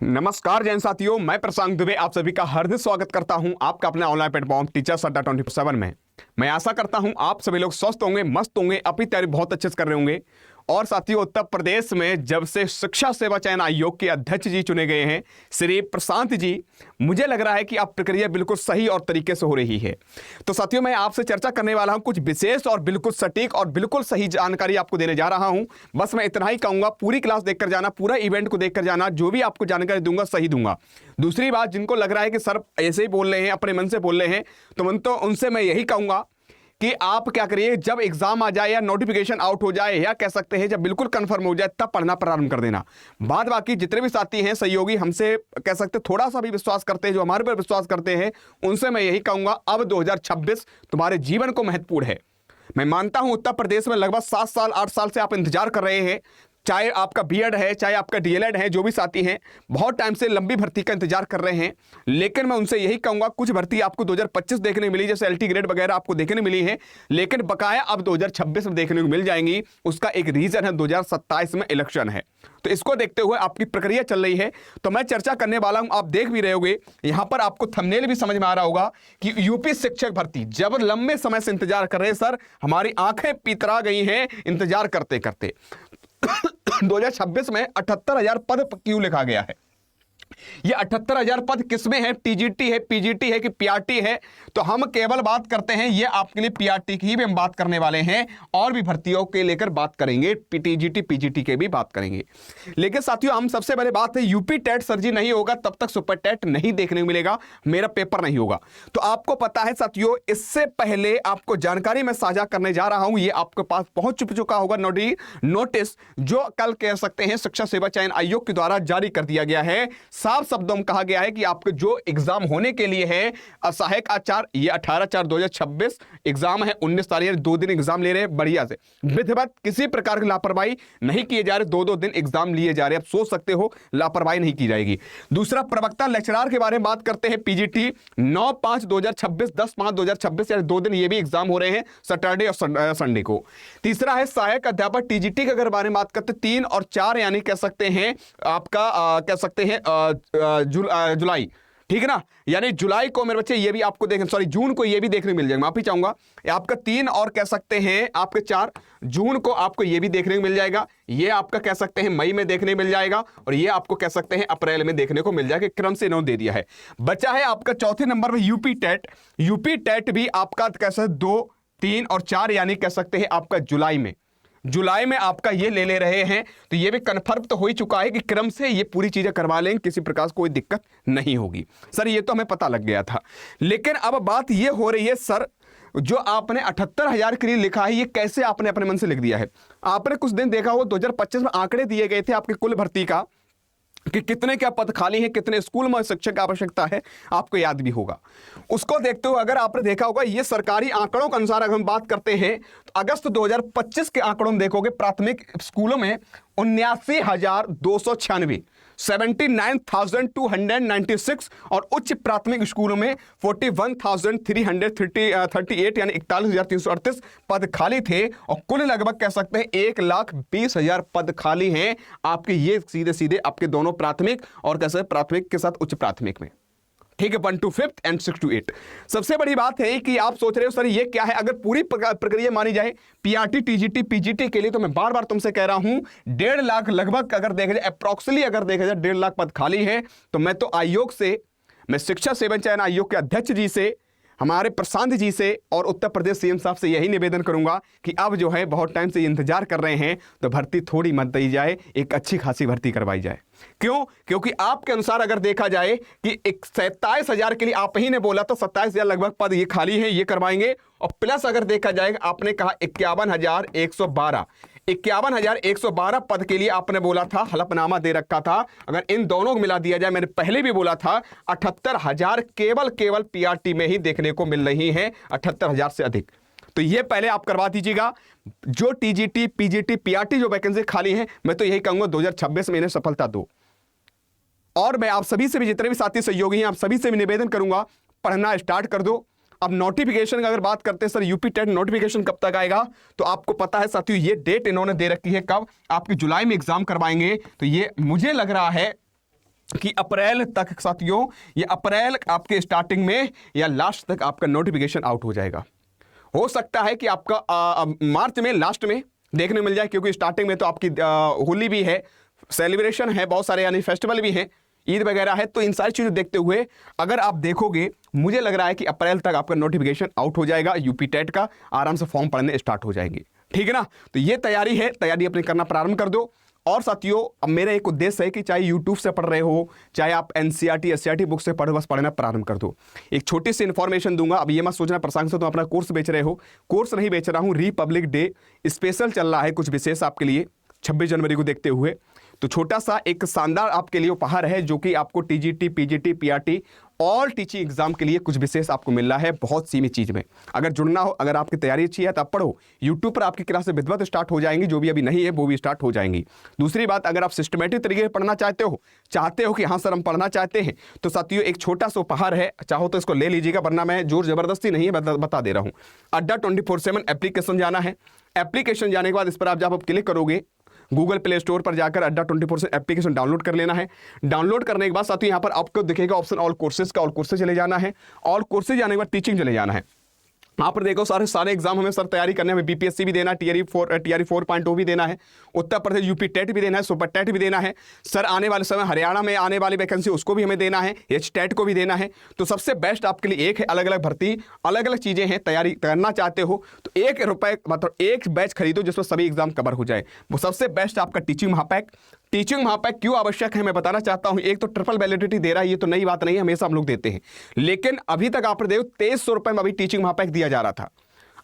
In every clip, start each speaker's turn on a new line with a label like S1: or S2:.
S1: नमस्कार जैन साथियों, मैं प्रशांत दुबे आप सभी का हार्दिक स्वागत करता हूं आपका अपने ऑनलाइन प्लेटफॉर्म टीचर्स अड्डा 24/7 में। मैं आशा करता हूं आप सभी लोग स्वस्थ होंगे, मस्त होंगे, अपनी तैयारी बहुत अच्छे से कर रहे होंगे। और साथियों, उत्तर प्रदेश में जब से शिक्षा सेवा चयन आयोग के अध्यक्ष जी चुने गए हैं श्री प्रशांत जी, मुझे लग रहा है कि अब प्रक्रिया बिल्कुल सही और तरीके से हो रही है। तो साथियों, मैं आपसे चर्चा करने वाला हूं कुछ विशेष और बिल्कुल सटीक और बिल्कुल सही जानकारी आपको देने जा रहा हूं। बस मैं इतना ही कहूंगा, पूरी क्लास देखकर जाना, पूरा इवेंट को देखकर जाना, जो भी आपको जानकारी दूंगा सही दूंगा। दूसरी बात, जिनको लग रहा है कि सर ऐसे ही बोल रहे हैं, अपने मन से बोल रहे हैं, तो उनसे मैं यही कहूंगा कि आप क्या करिए, जब एग्जाम आ जाए या नोटिफिकेशन आउट हो जाए या कह सकते हैं जब बिल्कुल कंफर्म हो जाए तब पढ़ना प्रारंभ कर देना। बाद बाकी जितने भी साथी हैं, सहयोगी, हमसे कह सकते हैं थोड़ा सा भी विश्वास करते हैं, जो हमारे पर विश्वास करते हैं, उनसे मैं यही कहूंगा, अब 2026 तुम्हारे जीवन को महत्वपूर्ण है। मैं मानता हूं उत्तर प्रदेश में लगभग 7 साल 8 साल से आप इंतजार कर रहे हैं, चाहे आपका बीएड है, चाहे आपका डीएलएड है, जो भी साथी हैं बहुत टाइम से लंबी भर्ती का इंतजार कर रहे हैं। लेकिन मैं उनसे यही कहूंगा, कुछ भर्ती आपको 2025 देखने मिली, जैसे एलटी ग्रेड वगैरह आपको देखने मिली है, लेकिन बकाया अब 2026 में देखने को मिल जाएंगी। उसका एक रीजन है 2027 में इलेक्शन है, तो इसको देखते हुए आपकी प्रक्रिया चल रही है। तो मैं चर्चा करने वाला हूं, आप देख भी रहे होंगे, यहां पर आपको थंबनेल भी समझ में आ रहा होगा कि यूपी शिक्षक भर्ती जब लंबे समय से इंतजार कर रहे हैं, सर हमारी आंखें पितरा गई हैं इंतजार करते करते। 2026 में 78,000 पद क्यों लिखा गया है? ये 78,000 पद किसमें है? टीजीटी है, पीजीटी है कि पीआरटी है? तो हम केवल बात करते हैं, ये आपके लिए पीआरटी की भी हम बात करने वाले हैं, और भी भर्तियों के लेकर बात करेंगे, टीजीटी पीजीटी के भी बात करेंगे। लेकिन साथियों, हम सबसे पहले बात है, यूपी टेट सर जी नहीं होगा तब तक सुपर टेट नहीं देखने को मिलेगा, मेरा पेपर नहीं होगा। तो आपको पता है साथियों, इससे पहले आपको जानकारी मैं साझा करने जा रहा हूं, ये आपके पास पहुंच चुका होगा नोटिस, जो कल कह सकते हैं शिक्षा सेवा चयन आयोग के द्वारा जारी कर दिया गया है। साफ शब्दों में कहा गया है कि आपके जो एग्जाम होने के लिए है, सहायक आचार्य, ये 18/4/2026 एग्जाम है, 19 तारीख 2 दिन एग्जाम ले रहे हैं बढ़िया से, विधिवत, किसी प्रकार की लापरवाही नहीं किए जा रहे, 2-2 दिन एग्जाम लिए जा रहे हैं। आप सोच सकते हो लापरवाही नहीं की जाएगी। दूसरा, प्रवक्ता लेक्चरर के बारे में बात करते हैं, पीजीटी 9/5/2026 10/5/2026 यानी 2 दिन ये भी एग्जाम हो रहे हैं, सैटरडे और संडे को। तीसरा है सहायक अध्यापक टीजीटी के अगर बारे में बात करते 3 और 4 यानी कह सकते हैं आपका कह सकते हैं जुलाई, ठीक है ना, यानी जुलाई को मेरे बच्चे ये भी आपको देखने, सॉरी जून को ये भी देखने मिल जाएगा, माफी चाहूंगा, आपका 3 और कह सकते हैं आपके 4 जून को आपको ये भी देखने को मिल जाएगा, ये आपका कह सकते हैं मई में देखने मिल जाएगा, और ये आपको कह सकते हैं अप्रैल में देखने को मिल जाएगा। क्रम से इन्होंने दे दिया है। बचा है आपका चौथे नंबर पर यूपी टेट। यूपी टेट भी आपका कैसे 2, 3 और 4 यानी कह सकते हैं आपका जुलाई में आपका ये ले रहे हैं। तो ये भी कन्फर्म तो हो ही चुका है कि क्रम से ये पूरी चीजें करवा लेंगे, किसी प्रकार से कोई दिक्कत नहीं होगी। सर ये तो हमें पता लग गया था, लेकिन अब बात ये हो रही है, सर जो आपने 78,000 के लिए लिखा है, ये कैसे आपने अपने मन से लिख दिया है? आपने कुछ दिन देखा हो 2025 में आंकड़े दिए गए थे आपके कुल भर्ती का कि कितने क्या पद खाली हैं, कितने स्कूल में शिक्षक की आवश्यकता है, आपको याद भी होगा। उसको देखते हुए अगर आपने देखा होगा, ये सरकारी आंकड़ों के अनुसार अगर हम बात करते हैं तो अगस्त 2025 के आंकड़ों में देखोगे, प्राथमिक स्कूलों में 79,296 79,296 और उच्च प्राथमिक स्कूलों में 41,338 यानी 41,338 पद खाली थे, और कुल लगभग कह सकते हैं 1,20,000 पद खाली हैं आपके, ये सीधे सीधे आपके दोनों प्राथमिक और कैसे प्राथमिक के साथ उच्च प्राथमिक में, ठीक है, 1 to 5th and 6 to 8। सबसे बड़ी बात है कि आप सोच रहे हो सर ये क्या है, अगर पूरी प्रक्रिया मानी जाए पीआरटी टीजीटी पीजीटी के लिए, तो मैं बार बार तुमसे कह रहा हूं 1.5 लाख लगभग अगर देखा जाए, अप्रॉक्सिमली अगर देखा जाए 1.5 लाख पद खाली है। तो मैं तो आयोग से, मैं शिक्षा सेवा चयन आयोग के अध्यक्ष जी से, हमारे प्रशांत जी से और उत्तर प्रदेश सीएम साहब से यही निवेदन करूंगा कि अब जो है बहुत टाइम से इंतजार कर रहे हैं, तो भर्ती थोड़ी मत दी जाए, एक अच्छी खासी भर्ती करवाई जाए। क्यों? क्योंकि आपके अनुसार अगर देखा जाए कि 27,000 के लिए आप ही ने बोला, तो 27,000 लगभग पद ये खाली है, ये करवाएंगे। और प्लस अगर देखा जाए, आपने कहा 51,112 पद के लिए आपने बोला था, हलफनामा दे रखा था। अगर इन दोनों को मिला दिया जाए, मैंने पहले भी बोला था 78,000 केवल पीआरटी में ही देखने को मिल रही है, 78,000 से अधिक। तो ये पहले आप करवा दीजिएगा। जो टीजीटी पीजीटी पीआरटी जो वैकेंसी खाली है, मैं तो यही कहूंगा 2026 में इन्हें सफलता दो। और मैं आप सभी से भी, जितने भी साथी सहयोगी हैं, आप सभी से भी निवेदन करूंगा, पढ़ना स्टार्ट कर दो। अब नोटिफिकेशन का अगर बात करते हैं, सर यूपी टेट नोटिफिकेशन कब तक आएगा, तो आपको पता है साथियों, ये डेट इन्होंने दे रखी है, कब आपकी जुलाई में एग्जाम करवाएंगे। तो ये मुझे लग रहा है कि अप्रैल तक साथियों, ये अप्रैल आपके स्टार्टिंग में या लास्ट तक आपका नोटिफिकेशन आउट हो जाएगा। हो सकता है कि आपका मार्च में लास्ट में देखने मिल जाए, क्योंकि स्टार्टिंग में तो आपकी होली भी है, सेलिब्रेशन है बहुत सारे, यानी फेस्टिवल भी हैं, ईद वगैरह है। तो इन सारी चीज़ें देखते हुए अगर आप देखोगे, मुझे लग रहा है कि अप्रैल तक आपका नोटिफिकेशन आउट हो जाएगा, यूपी टेट का आराम से फॉर्म पढ़ने स्टार्ट हो जाएंगे। ठीक है ना। तो ये तैयारी है, तैयारी अपनी करना प्रारंभ कर दो। और साथियों, अब मेरा एक उद्देश्य है कि चाहे यूट्यूब से पढ़ रहे हो, चाहे आप एनसीईआरटी एससीईआरटी बुक से पढ़ो, बस पढ़ना प्रारंभ कर दो। एक छोटी सी इन्फॉर्मेशन दूंगा। अब ये मत सोचना प्रशांत से तुम अपना कोर्स बेच रहे हो, कोर्स नहीं बेच रहा हूँ। रिपब्लिक डे स्पेशल चल रहा है, कुछ विशेष आपके लिए 26 जनवरी को देखते हुए। तो छोटा सा एक शानदार आपके लिए उपहार है, जो कि आपको TGT, PGT, PRT all teaching exam के लिए कुछ विशेष आपको मिल रहा है, बहुत सीमित चीज में। अगर जुड़ना हो, अगर आपकी तैयारी अच्छी है तो आप पढ़ो। यूट्यूब पर आपकी क्लासें विधिवत स्टार्ट हो जाएंगी, जो भी अभी नहीं है वो भी स्टार्ट हो जाएंगी। दूसरी बात, अगर आप सिस्टमेटिक तरीके से पढ़ना चाहते हो कि हाँ सर हम पढ़ना चाहते हैं, तो साथियों एक छोटा सा उपहार है, चाहो तो इसको ले लीजिएगा, वरना मैं जोर जबरदस्ती नहीं है, बता दे रहा हूँ। अड्डा 24/7 एप्लीकेशन जाना है। एप्लीकेशन जाने के बाद इस पर आप जब आप क्लिक करोगे, गूगल प्ले स्टोर पर जाकर अड्डा 24/7 एप्लीकेशन डाउनलोड कर लेना है। डाउनलोड करने के बाद साथियों यहाँ पर आपको दिखेगा ऑप्शन ऑल कोर्सेज का, ऑल कोर्सेज चले जाना है। ऑल कोर्सेज जाने के बाद टीचिंग चले जाना है। यहाँ पर देखो सारे एग्जाम हमें सर तैयारी करने में, बीपीएससी भी देना है, टीआरई 4.0 भी देना है, उत्तर प्रदेश यूपी टेट भी देना है, सुपर टेट भी देना है सर। आने वाले समय हरियाणा में आने वाली वैकेंसी उसको भी हमें देना है, एच टेट को भी देना है। तो सबसे बेस्ट आपके लिए एक है, अलग अलग भर्ती, अलग अलग चीजें हैं। तैयारी करना चाहते हो तो ₹1 मतलब एक बैच खरीदो जिसमें सभी एग्जाम कवर हो जाए। वो सबसे बेस्ट आपका टीचिंग महापैक। टीचिंग महापैक क्यों आवश्यक है मैं बताना चाहता हूं। एक तो ट्रिपल वैलिडिटी दे रहा है, ये तो नई बात नहीं है, हमेशा हम लोग देते हैं, लेकिन अभी तक आपने देखो ₹2300 में अभी टीचिंग महापैक दिया जा रहा था।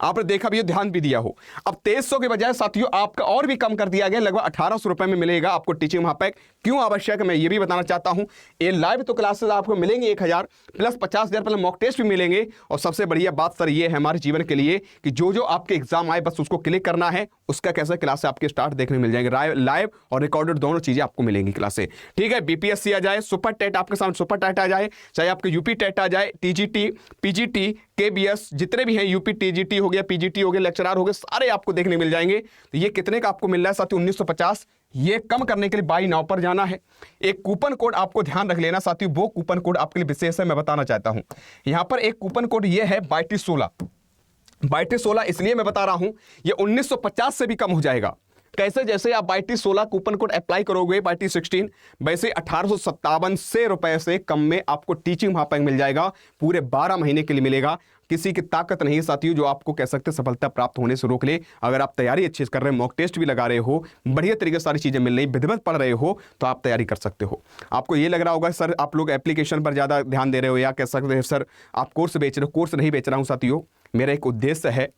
S1: आपने देखा भी, ध्यान भी दिया हो। अब 2300 के बजाय साथियों आपका और भी कम कर दिया गया, लगभग ₹1800 में मिलेगा आपको टीचिंग महापैक। क्यों आवश्यक है मैं ये भी बताना चाहता हूं। ये लाइव तो क्लासेस आपको मिलेंगे 1000 प्लस 50,000 पहले मॉक टेस्ट भी मिलेंगे। और सबसे बढ़िया बात सर ये है हमारे जीवन के लिए कि जो जो आपके एग्जाम आए बस उसको क्लिक करना है, उसका कैसे क्लास आपके स्टार्ट देखने मिल जाएंगे, लाइव और रिकॉर्डेड दोनों चीजें आपको मिलेंगी क्लासे। ठीक है, बीपीएससी आ जाए, सुपर टेट आपके सामने सुपर टेट आ जाए, चाहे आपके यूपी टेट आ जाए, टीजीटी, पीजीटी, केबीएस जितने भी हैं, यूपी टीजीटी हो गया, पीजीटी हो गया, लेक्चरर हो गए, सारे आपको देखने मिल जाएंगे। तो ये कितने का आपको मिल रहा है साथियों? 1950। ये कम करने के लिए बाई नाउ पर जाना है। एक कूपन कोड आपको ध्यान रख लेना साथियों, वो कूपन कोड आपके लिए विशेष है, मैं बताना चाहता हूं। यहां पर एक कूपन कोड ये है 2216। 2216 इसलिए मैं बता रहा हूं, ये 1950 से भी कम हो जाएगा। कैसे? जैसे आप 2216 कूपन कोड अप्लाई करोगे 2216, वैसे 1857 रुपए से कम में आपको टीचिंग महापैक मिल जाएगा, पूरे 12 महीने के लिए मिलेगा। किसी की ताकत नहीं है साथियों जो आपको कह सकते सफलता प्राप्त होने से रोक ले। अगर आप तैयारी अच्छी कर रहे हैं, मॉक टेस्ट भी लगा रहे हो, बढ़िया तरीके से सारी चीजें मिल रही, विधिवत पढ़ रहे हो, तो आप तैयारी कर सकते हो। आपको ये लग रहा होगा सर आप लोग एप्लीकेशन पर ज्यादा ध्यान दे रहे हो, या कह सकते हैं सर आप कोर्स बेच रहे हो। कोर्स नहीं बेच रहा हूं साथियों, मेरा एक उद्देश्य है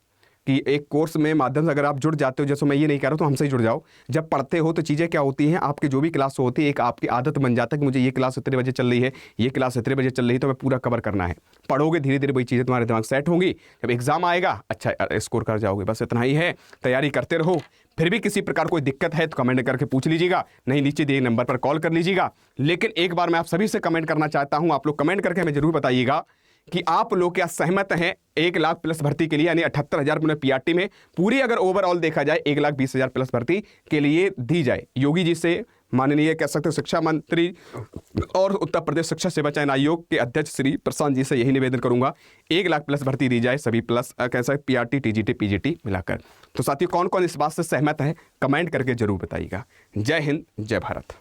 S1: कि एक कोर्स में माध्यम से अगर आप जुड़ जाते हो, जैसे मैं ये नहीं कह रहा तो हमसे ही जुड़ जाओ। जब पढ़ते हो तो चीज़ें क्या होती हैं, आपकी जो भी क्लास होती है एक आपकी आदत बन जाता है कि मुझे ये क्लास इतने बजे चल रही है, ये क्लास इतने बजे चल रही है, तो मैं पूरा कवर करना है। पढ़ोगे धीरे धीरे वही चीज़ें तुम्हारे दिमाग सेट होंगी, जब एग्जाम आएगा अच्छा स्कोर कर जाओगे। बस इतना ही है, तैयारी करते रहो। फिर भी किसी प्रकार कोई दिक्कत है तो कमेंट करके पूछ लीजिएगा, नहीं नीचे दिए नंबर पर कॉल कर लीजिएगा। लेकिन एक बार मैं आप सभी से कमेंट करना चाहता हूँ, आप लोग कमेंट करके हमें जरूर बताइएगा कि आप लोग क्या सहमत हैं 1 लाख प्लस भर्ती के लिए, यानी 78,000 पीआरटी में पूरी अगर ओवरऑल देखा जाए 1,20,000 प्लस भर्ती के लिए दी जाए। योगी जी से माननीय कह सकते शिक्षा मंत्री और उत्तर प्रदेश शिक्षा सेवा चयन आयोग के अध्यक्ष श्री प्रशांत जी से यही निवेदन करूंगा, 1 लाख प्लस भर्ती दी जाए सभी प्लस कैसा पीआरटी, टीजीटी, पीजीटी मिलाकर। तो साथियों कौन कौन इस बात से सहमत है कमेंट करके जरूर बताइएगा। जय हिंद, जय भारत।